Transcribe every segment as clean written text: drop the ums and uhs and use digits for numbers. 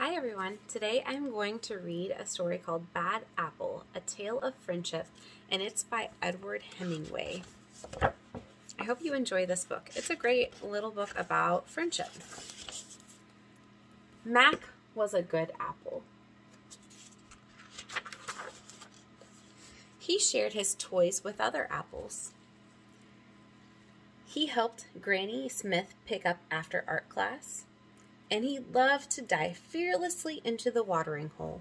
Hi everyone, today I'm going to read a story called Bad Apple, A Tale of Friendship, and it's by Edward Hemingway. I hope you enjoy this book. It's a great little book about friendship. Mac was a good apple. He shared his toys with other apples. He helped Granny Smith pick up after art class. And he loved to dive fearlessly into the watering hole.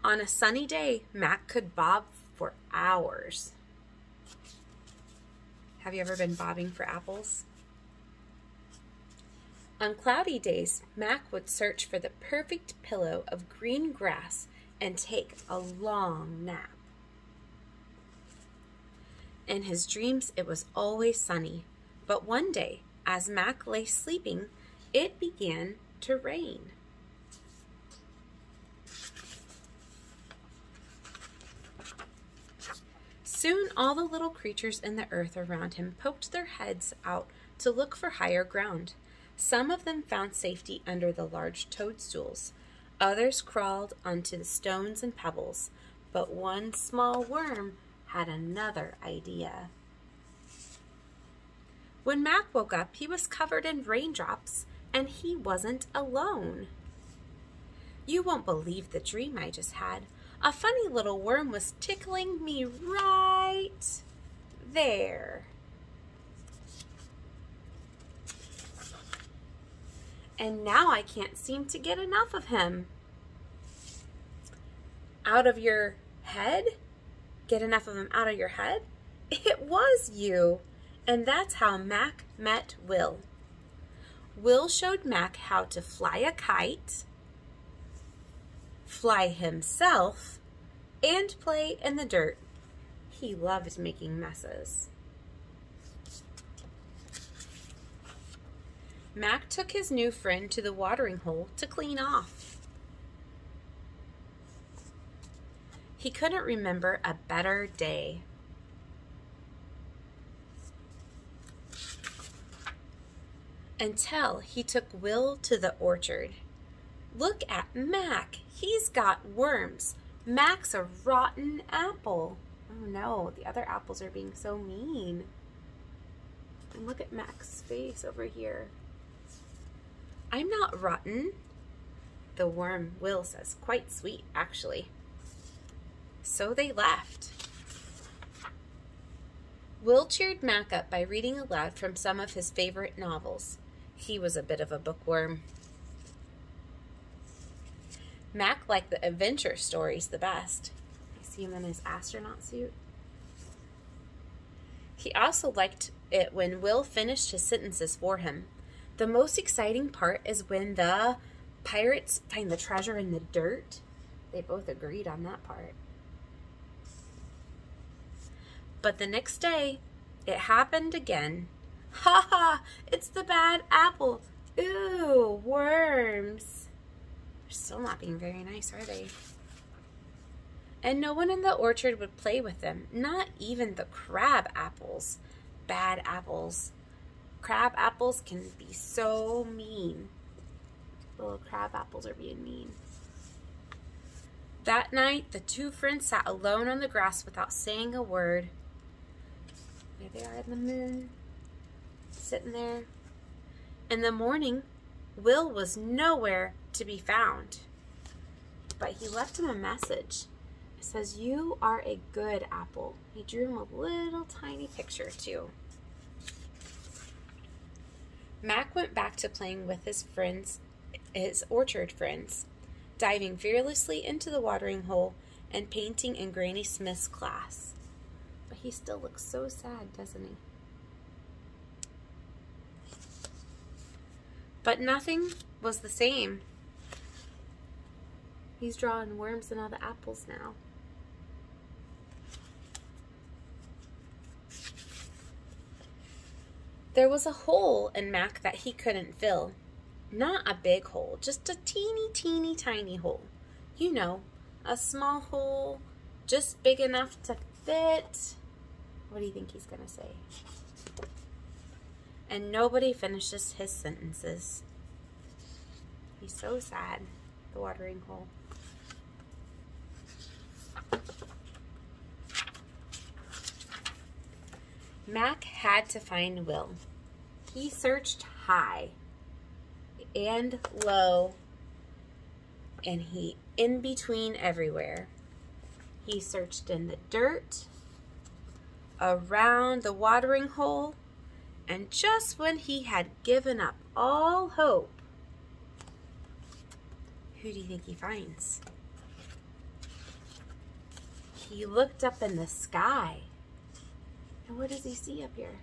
On a sunny day, Mac could bob for hours. Have you ever been bobbing for apples? On cloudy days, Mac would search for the perfect pillow of green grass and take a long nap. In his dreams, it was always sunny. But one day, as Mac lay sleeping, it began to rain. Soon all the little creatures in the earth around him poked their heads out to look for higher ground. Some of them found safety under the large toadstools. Others crawled onto the stones and pebbles. But one small worm had another idea. When Mac woke up, he was covered in raindrops, and he wasn't alone. You won't believe the dream I just had. A funny little worm was tickling me right there. And now I can't seem to get enough of him. Out of your head? Get enough of him out of your head? It was you. And that's how Mac met Will. Will showed Mac how to fly a kite, fly himself, and play in the dirt. He loved making messes. Mac took his new friend to the watering hole to clean off. He couldn't remember a better day. Until he took Will to the orchard. Look at Mac. He's got worms. Mac's a rotten apple. Oh no, the other apples are being so mean. And look at Mac's face over here. I'm not rotten. The worm, Will says, quite sweet, actually. So they left. Will cheered Mac up by reading aloud from some of his favorite novels. He was a bit of a bookworm. Mac liked the adventure stories the best. You see him in his astronaut suit. He also liked it when Will finished his sentences for him. The most exciting part is when the pirates find the treasure in the dirt. They both agreed on that part. But the next day, it happened again. Ha ha! It's the bad apple. Ooh, worms. They're still not being very nice, are they? And no one in the orchard would play with them. Not even the crab apples. Bad apples. Crab apples can be so mean. Little crab apples are being mean. That night, the two friends sat alone on the grass without saying a word. There they are in the moon. Sitting there. In the morning, Will was nowhere to be found. But he left him a message. It says, "You are a good apple." He drew him a little tiny picture too. Mac went back to playing with his friends, his orchard friends, diving fearlessly into the watering hole and painting in Granny Smith's class. But he still looks so sad, doesn't he? But nothing was the same. He's drawing worms in all the apples now. There was a hole in Mac that he couldn't fill. Not a big hole, just a teeny tiny hole. You know, a small hole, just big enough to fit. What do you think he's gonna say? and nobody finishes his sentences. He's so sad, the watering hole. Mac had to find Will. He searched high and low, and he in between everywhere. He searched in the dirt, around the watering hole, and just when he had given up all hope, who do you think he finds? He looked up in the sky. And what does he see up here?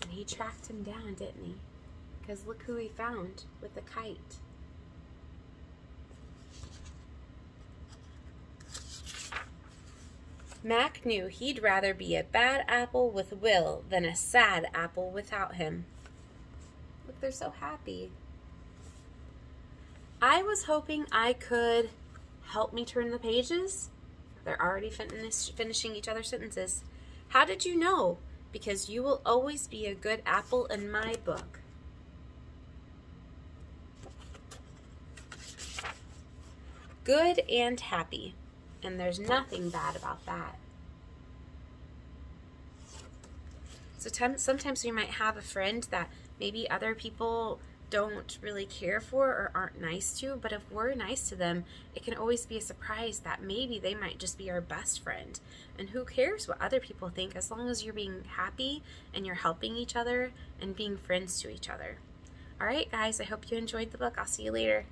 And he tracked him down, didn't he? Because look who he found with the kite. Mac knew he'd rather be a bad apple with Will than a sad apple without him. Look, they're so happy. I was hoping I could help me turn the pages. They're already finishing each other's sentences. How did you know? Because you will always be a good apple in my book. Good and happy. And there's nothing bad about that. So sometimes we might have a friend that maybe other people don't really care for or aren't nice to, but if we're nice to them, it can always be a surprise that maybe they might just be our best friend. And who cares what other people think, as long as you're being happy and you're helping each other and being friends to each other. All right, guys, I hope you enjoyed the book. I'll see you later.